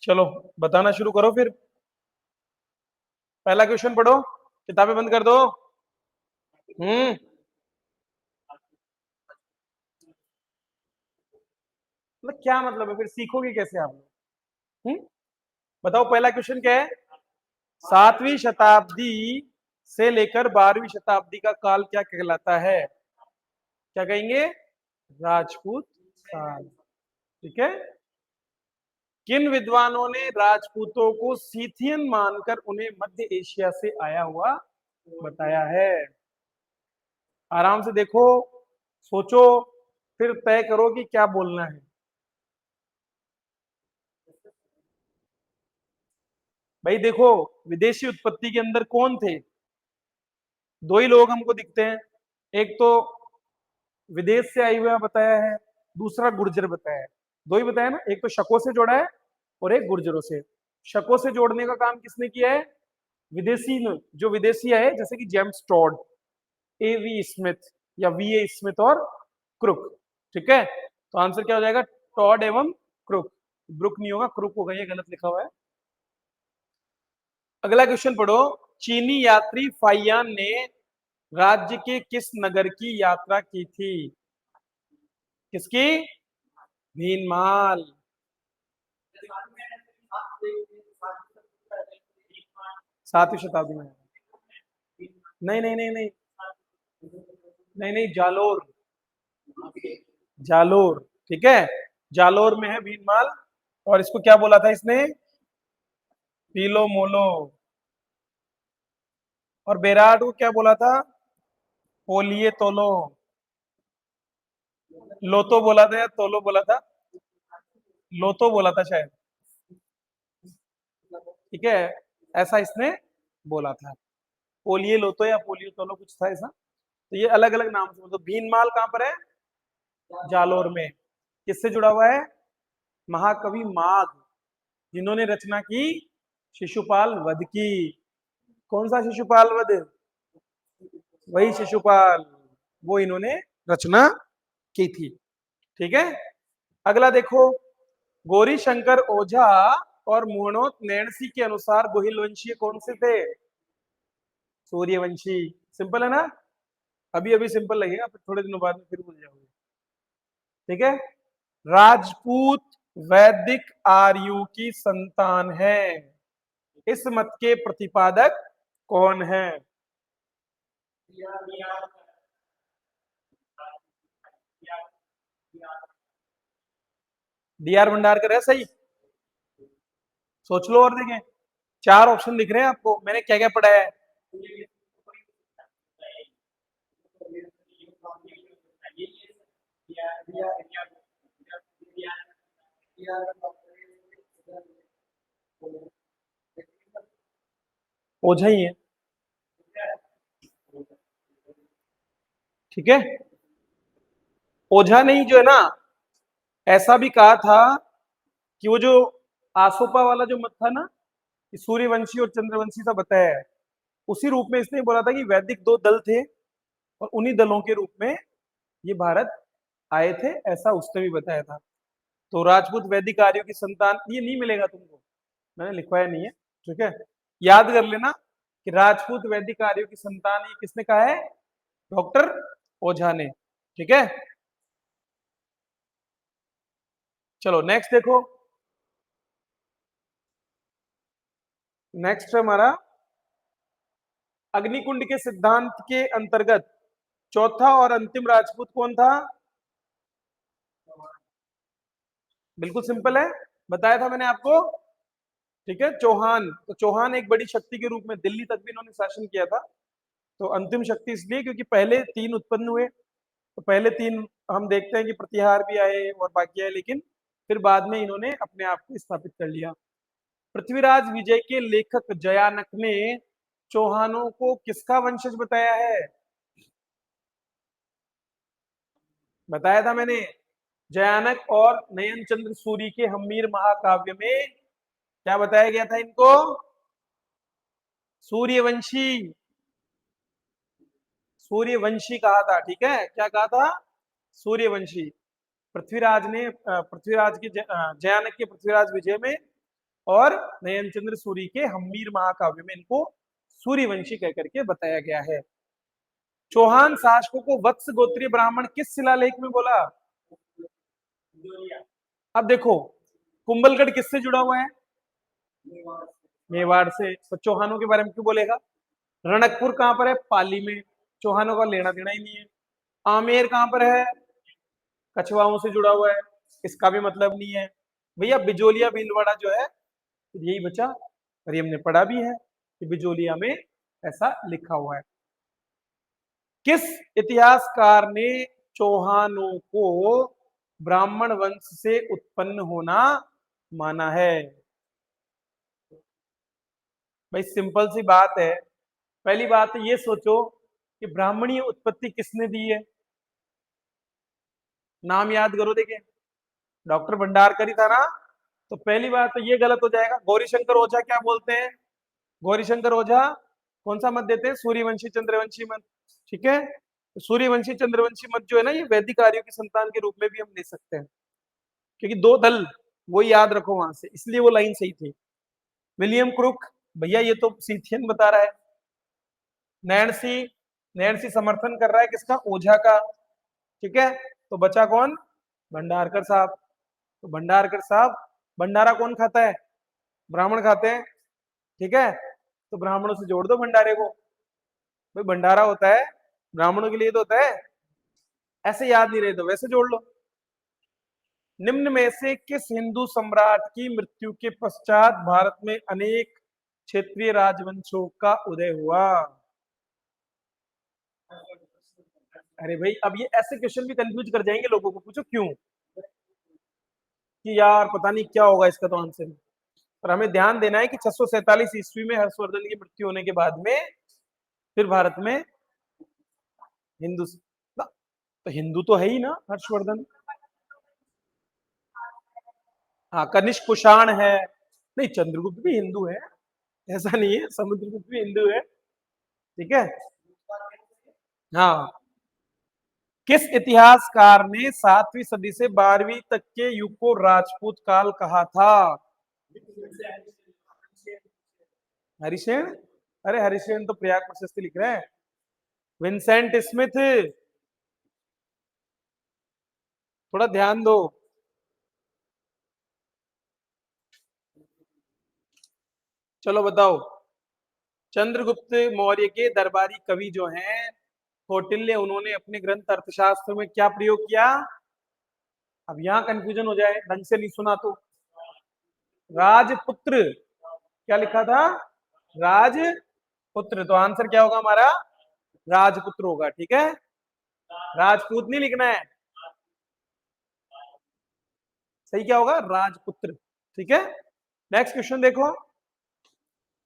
चलो बताना शुरू करो फिर। पहला क्वेश्चन पढ़ो, किताबें बंद कर दो। हम्म। मतलब क्या मतलब है, फिर सीखोगे कैसे आप लोग? बताओ पहला क्वेश्चन क्या है। 7वीं शताब्दी से लेकर 12वीं शताब्दी का काल क्या कहलाता है? क्या कहेंगे? राजपूत काल। ठीक है। किन विद्वानों ने राजपूतों को सीथियन मानकर उन्हें मध्य एशिया से आया हुआ बताया है? आराम से देखो, सोचो, फिर तय करो कि क्या बोलना है। भाई देखो, विदेशी उत्पत्ति के अंदर कौन थे? दो ही लोग हमको दिखते हैं। एक तो विदेश से आई हुआ बताया है, दूसरा गुर्जर बताया है। दो ही बताया ना, एक तो शकों से जोड़ा है और एक गुर्जरों से। शकों से जोड़ने का काम किसने किया है? विदेशी ने। जो विदेशी आए जैसे कि James Tod, A V Smith या वी ए स्मिथ और क्रुक। ठीक है, तो आंसर क्या हो जाएगा? टॉड एवं क्रुक। ब्रुक नहीं होगा, क्रुक होगा, ये गलत लिखा हुआ है। अगला क्वेश्चन पढ़ो। चीनी यात्री फाइयान ने राज्य के किस नगर की यात्रा की थी? किसकी? भीनमाल। 7वीं शताब्दी में। नहीं नहीं नहीं नहीं। नहीं नहीं, जालोर। जालोर। ठीक है, जालोर में है भीनमाल। और इसको क्या बोला था इसने? पीलो मोलो। और बेराट को क्या बोला था? पोलिए तोलो। लोतो बोला था या तोलो बोला था? लोतो बोला था शायद। ठीक है, ऐसा इसने बोला था। पोलिए लोतो या पोलियो तोलो कुछ था ऐसा। तो ये अलग अलग नाम से, मतलब भीनमाल कहाँ पर है? जालोर में। किससे जुड़ा हुआ है? महाकवि माघ, जिन्होंने रचना की शिशुपाल वध की। कौन सा शिशुपाल वध? वही शिशुपाल, वो इन्होंने रचना की थी। ठीक है। अगला देखो। गौरी शंकर ओझा और मोहनोत नैणसी के अनुसार गोहिल वंशीय कौन से थे? सूर्यवंशी। सिंपल है ना? अभी अभी सिंपल लगेगा, फिर थोड़े दिनों बाद में फिर भूल जाओगे। ठीक है। राजपूत वैदिक आर्यों की संतान है, इस मत के प्रतिपादक कौन है? डी आर भंडारकर है सही। सोच लो और देखें। चार ऑप्शन दिख रहे हैं आपको, मैंने क्या क्या पढ़ा है। ओझा ही है। ठीक है। ओझा ने ही जो है ना, ऐसा भी कहा था कि वो जो आसोपा वाला जो मत था ना, कि सूर्यवंशी और चंद्रवंशी सा बताया है, उसी रूप में इसने बोला था कि वैदिक दो दल थे और उन्हीं दलों के रूप में ये भारत आए थे, ऐसा उसने भी बताया था। तो राजपूत वैदिक आर्यों की संतान ये नहीं मिलेगा तुमको, मैंने लिखवाया नहीं है। ठीक है, याद कर लेना कि राजपूत वैदिक आर्यों की संतान ये किसने कहा है? डॉक्टर ओझा ने। ठीक है। चलो नेक्स्ट देखो। नेक्स्ट हमारा अग्निकुंड के सिद्धांत के अंतर्गत चौथा और अंतिम राजपूत कौन था? बिल्कुल सिंपल है, बताया था मैंने आपको। ठीक है, चौहान। तो चौहान एक बड़ी शक्ति के रूप में दिल्ली तक भी इन्होंने शासन किया था। तो अंतिम शक्ति इसलिए क्योंकि पहले तीन उत्पन्न हुए। तो पहले तीन हम देखते हैं कि प्रतिहार भी आए और बाकी आए, लेकिन फिर बाद में इन्होंने अपने आप को स्थापित कर लिया। पृथ्वीराज विजय के लेखक जयानक ने चौहानों को किसका वंशज बताया है? बताया था मैंने। जयानक और नयन चंद्र सूरी के हम्मीर महाकाव्य में क्या बताया गया था इनको? सूर्यवंशी। सूर्यवंशी कहा था। ठीक है, क्या कहा था? सूर्यवंशी। पृथ्वीराज ने जयानक के पृथ्वीराज विजय में और नयनचंद्र सूरी के हम्मीर महाकाव्य में इनको सूर्यवंशी कहकर के बताया गया है। चौहान शासकों को वत्स गोत्रीय ब्राह्मण किस शिलालेख में बोला? अब देखो, कुंभलगढ़ किससे जुड़ा हुआ है? मेवाड़ से। तो चौहानों के बारे में क्यों बोलेगा? रणकपुर कहां पर है? पाली में। चौहानों का लेना देना ही नहीं है। आमेर कहां पर है? कछवाओं से जुड़ा हुआ है, इसका भी मतलब नहीं है। भैया बिजोलिया भीलवाड़ा जो है, यही बचा। और ये हमने पढ़ा भी है कि बिजोलिया में ऐसा लिखा हुआ है। किस इतिहासकार ने चौहानों को ब्राह्मण वंश से उत्पन्न होना माना है? भाई सिंपल सी बात है। पहली बात तो ये सोचो कि ब्राह्मणीय उत्पत्ति किसने दी है? नाम याद करो, देखे डॉक्टर भंडारकर ही था ना। तो पहली बात तो ये गलत हो जाएगा। गौरीशंकर ओझा क्या बोलते हैं? गौरीशंकर ओझा कौन सा मत देते हैं? सूर्यवंशी चंद्रवंशी मत। ठीक है, तो सूर्यवंशी चंद्रवंशी मत जो है ना, ये वैदिक आर्यों की संतान के रूप में भी हम ले सकते हैं, क्योंकि दो दल, वो याद रखो वहां से, इसलिए वो लाइन सही थी। विलियम क्रुक, भैया ये तो सीथियन बता रहा है। नैन्सी, नैन्सी समर्थन कर रहा है किसका? ओझा का। ठीक है, तो बचा कौन? भंडारकर साहब। तो भंडारकर साहब, भंडारा कौन खाता है? ब्राह्मण खाते हैं। ठीक है, तो ब्राह्मणों से जोड़ दो भंडारे को। भाई भंडारा होता है ब्राह्मणों के लिए तो होता है, ऐसे याद नहीं रहे तो वैसे जोड़ लो। निम्न में से किस हिंदू सम्राट की मृत्यु के पश्चात भारत में अनेक क्षेत्रीय राजवंशों का उदय हुआ? अरे भाई, अब ये ऐसे क्वेश्चन भी कंफ्यूज कर जाएंगे लोगों को। पूछो क्यों, कि यार पता नहीं क्या होगा इसका तो आंसर। पर हमें ध्यान देना है कि 647 ईस्वी में हर्षवर्धन की मृत्यु होने के बाद में फिर भारत में हिंदू, तो हिंदू तो है ही ना हर्षवर्धन। हाँ, कनिष्क कुषाण है। नहीं, चंद्रगुप्त भी हिंदू है, ऐसा नहीं है, समुद्रगुप्त भी हिंदू है। ठीक है। हाँ, किस इतिहासकार ने 7वीं सदी से 12वीं तक के युग को राजपूत काल कहा था? हरिसेन। अरे हरिसेन तो प्रयाग प्रशस्ति लिख रहे हैं। विंसेंट स्मिथ, थोड़ा ध्यान दो। चलो बताओ। चंद्रगुप्त मौर्य के दरबारी कवि जो हैं कौटिल्य, उन्होंने अपने ग्रंथ अर्थशास्त्र में क्या प्रयोग किया? अब यहां कंफ्यूजन हो जाए, ढंग से नहीं सुना तो। राजपुत्र, क्या लिखा था? राजपुत्र। तो आंसर क्या होगा हमारा? राजपुत्र होगा। ठीक है, राजपूत नहीं लिखना है। सही क्या होगा? राजपुत्र। ठीक है, नेक्स्ट क्वेश्चन देखो।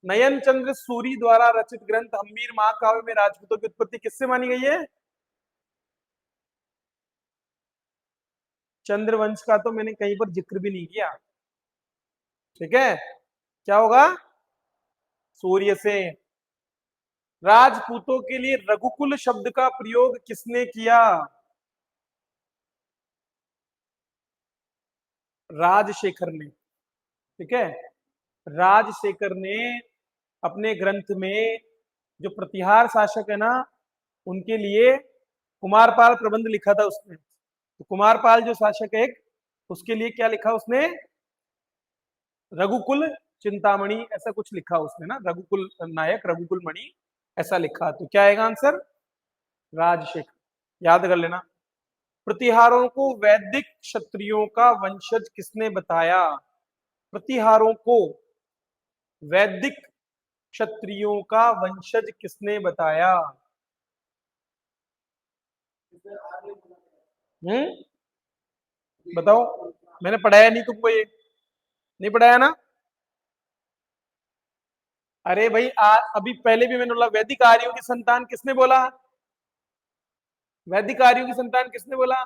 नयन चंद्र सूरी द्वारा रचित ग्रंथ हम्मीर महाकाव्य में राजपूतों की उत्पत्ति किससे मानी गई है? चंद्रवंश का तो मैंने कहीं पर जिक्र भी नहीं किया। ठीक है, क्या होगा? सूर्य से। राजपूतों के लिए रघुकुल शब्द का प्रयोग किसने किया? राजशेखर ने। ठीक है, राजशेखर ने अपने ग्रंथ में, जो प्रतिहार शासक है ना, उनके लिए कुमारपाल प्रबंध लिखा था उसने। तो कुमारपाल जो शासक है एक, उसके लिए क्या लिखा उसने? रघुकुल चिंतामणि ऐसा कुछ लिखा उसने ना, रघुकुल नायक रघुकुल मणि ऐसा लिखा। तो क्या आएगा आंसर? राजशेखर। याद कर लेना। प्रतिहारों को वैदिक क्षत्रियों का वंशज किसने बताया? प्रतिहारों को वैदिक क्षत्रियों का वंशज किसने बताया? हम्म, बताओ। मैंने पढ़ाया नहीं तुमको ये? नहीं पढ़ाया ना? अरे भाई अभी पहले भी मैंने बोला, वैदिक आर्यों की संतान किसने बोला? वैदिक आर्यों की संतान किसने बोला?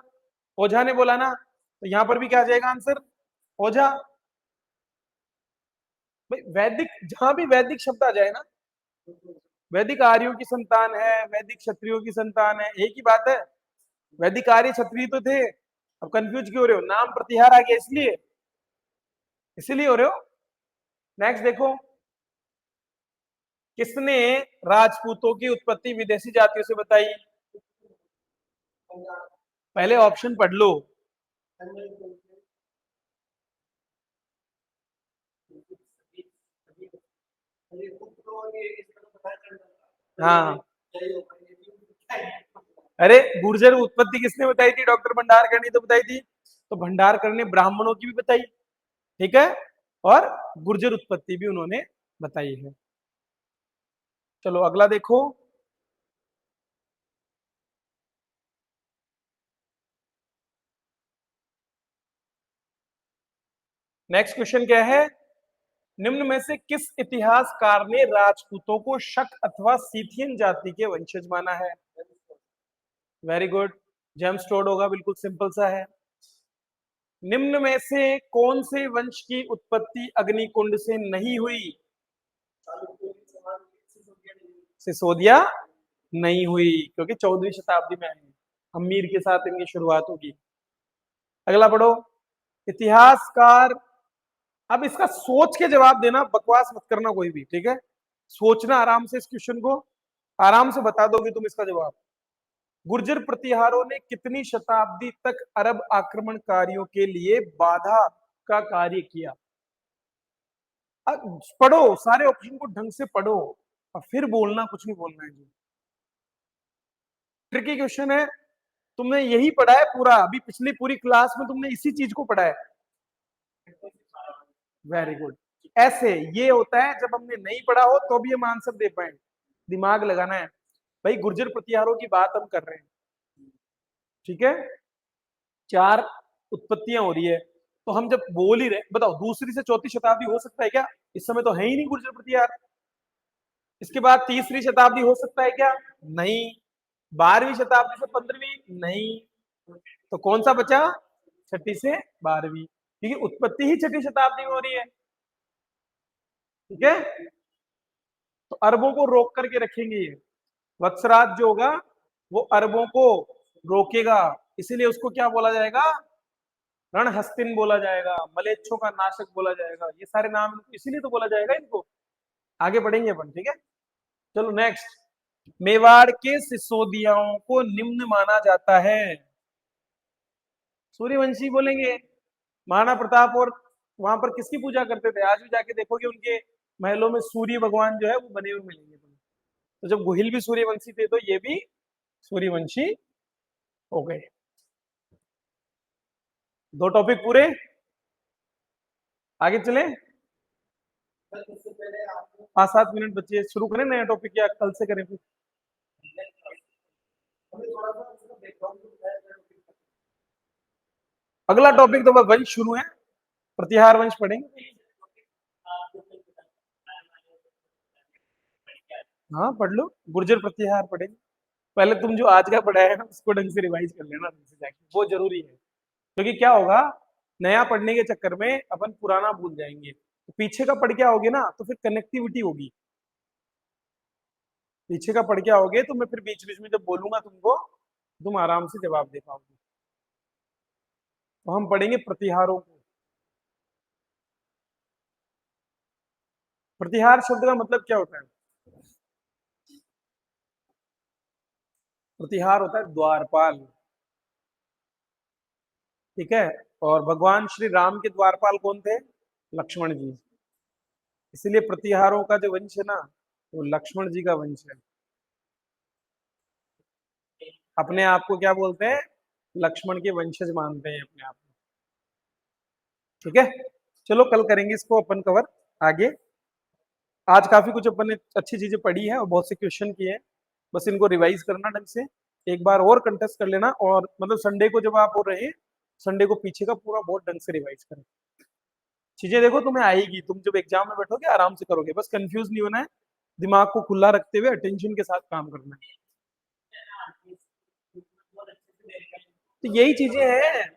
ओझा ने बोला ना। तो यहां पर भी क्या आ जाएगा आंसर? ओझा। भाई वैदिक, जहां भी वैदिक शब्द आ जाए ना, वैदिक आर्यों की संतान है, वैदिक क्षत्रियों की संतान है, एक ही बात है। वैदिक आर्य क्षत्रिय तो थे। अब कंफ्यूज क्यों हो रहे हो? नाम प्रतिहार आ गया इसलिए, इसीलिए हो रहे हो। नेक्स्ट देखो, किसने राजपूतों की उत्पत्ति विदेशी जातियों से बताई? पहले ऑप्शन पढ़ लो। हाँ, अरे गुर्जर उत्पत्ति किसने बताई थी? डॉक्टर भंडारकर ने तो बताई थी। तो भंडारकर ने ब्राह्मणों की भी बताई, ठीक है, और गुर्जर उत्पत्ति भी उन्होंने बताई है। चलो अगला देखो, नेक्स्ट क्वेश्चन क्या है? निम्न में से किस इतिहासकार ने राजपूतों को शक अथवा सीथियन जाति के वंशज माना है? वेरी गुड, जेम्स टोड होगा, बिल्कुल सिंपल सा है। निम्न में से कौन से वंश की उत्पत्ति अग्निकुंड से नहीं हुई? सिसोदिया नहीं हुई, क्योंकि 14वीं शताब्दी में आई, अमीर के साथ इनकी शुरुआत होगी। अगला पढ़ो, इतिहासकार, अब इसका सोच के जवाब देना, बकवास मत करना कोई भी, ठीक है? सोचना आराम से, इस क्वेश्चन को आराम से बता दोगे तुम इसका जवाब। गुर्जर प्रतिहारों ने कितनी शताब्दी तक अरब आक्रमणकारियों के लिए बाधा का कार्य किया? अब पढ़ो, सारे ऑप्शन को ढंग से पढ़ो और फिर बोलना, कुछ नहीं बोलना है जी। ट्रिकी क्वेश्चन है, तुमने यही पढ़ा है पूरा, अभी पिछली पूरी क्लास में तुमने इसी चीज को पढ़ा है। वेरी गुड, ऐसे ये होता है जब हमने नहीं पढ़ा हो तो भी हम आंसर दे पाए, दिमाग लगाना है भाई। गुर्जर प्रतिहारों की बात हम कर रहे हैं, ठीक है? 4 उत्पत्तियां हो रही है, तो हम जब बोल ही रहे, बताओ दूसरी से चौथी शताब्दी हो सकता है क्या? इस समय तो है ही नहीं गुर्जर प्रतिहार। इसके बाद तीसरी शताब्दी हो सकता है क्या? नहीं। 12वीं शताब्दी से 15वीं? नहीं। तो कौन सा बचा? छठी से 12वीं, क्योंकि उत्पत्ति ही छठी शताब्दी में हो रही है, ठीक है? तो अरबों को रोक करके रखेंगे ये, वत्सराज जो होगा वो अरबों को रोकेगा, इसीलिए उसको क्या बोला जाएगा? रणहस्तिन बोला जाएगा, मलेच्छों का नाशक बोला जाएगा, ये सारे नाम इसीलिए तो बोला जाएगा इनको। आगे बढ़ेंगे अपन, ठीक है? चलो नेक्स्ट, मेवाड़ के सिसोदियाओं को निम्न माना जाता है। सूर्यवंशी बोलेंगे, महाराणा प्रताप और वहां पर किसकी पूजा करते थे? आज भी जाके देखोगे उनके महलों में सूर्य भगवान जो है वो बने हुए मिलेंगे तुम्हें। तो जब गोहिल भी सूर्यवंशी थे तो ये भी सूर्यवंशी हो गए। 2 टॉपिक पूरे, आगे चले। 5-7 मिनट बचे, शुरू करें नया टॉपिक या कल से करें फिर? अगला टॉपिक तो वंश शुरू है, प्रतिहार वंश पढ़ेंगे। हाँ पढ़ लो, गुर्जर प्रतिहार पढ़ेंगे। पहले तुम जो आज का पढ़ा है ना उसको ढंग से रिवाइज कर लेना, ढंग से जाके, वो जरूरी है। क्योंकि क्या होगा, नया पढ़ने के चक्कर में अपन पुराना भूल जाएंगे, तो पीछे का पढ़ के आओगे ना तो फिर कनेक्टिविटी होगी। पीछे का पढ़ के आओगे तो मैं फिर बीच बीच में जब बोलूंगा तुमको, तुम आराम से जवाब दे पाओगे। तो हम पढ़ेंगे प्रतिहारों को। प्रतिहार शब्द का मतलब क्या होता है? प्रतिहार होता है द्वारपाल, ठीक है? और भगवान श्री राम के द्वारपाल कौन थे? लक्ष्मण जी। इसलिए प्रतिहारों का जो वंश है ना, वो लक्ष्मण जी का वंश है। अपने आप को क्या बोलते हैं? लक्ष्मण के वंशज मानते हैं अपने आप को, ठीक है? चलो कल करेंगे इसको अपन कवर आगे। आज काफी कुछ अपन ने अच्छी चीजें पढ़ी है और बहुत से क्वेश्चन किए हैं, बस इनको रिवाइज करना ढंग से, एक बार और कंटेस्ट कर लेना, और मतलब संडे को जब आप हो रहे हैं, संडे को पीछे का पूरा बहुत ढंग से रिवाइज करें। चीजें देखो तुम्हें आएगी, तुम जब एग्जाम में बैठोगे आराम से करोगे, बस कंफ्यूज नहीं होना है, दिमाग को खुला रखते हुए अटेंशन के साथ काम करना है। तो यही चीजें हैं,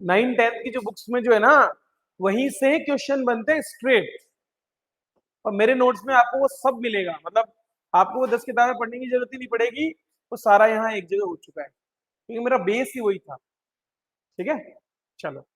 9-10 की जो बुक्स में जो है ना, वहीं से क्वेश्चन बनते हैं स्ट्रेट, और मेरे नोट्स में आपको वो सब मिलेगा, मतलब आपको वो 10 किताबें पढ़ने की जरूरत ही नहीं पड़ेगी, वो सारा यहाँ एक जगह हो चुका है, क्योंकि मेरा बेस ही वही था, ठीक है? चलो।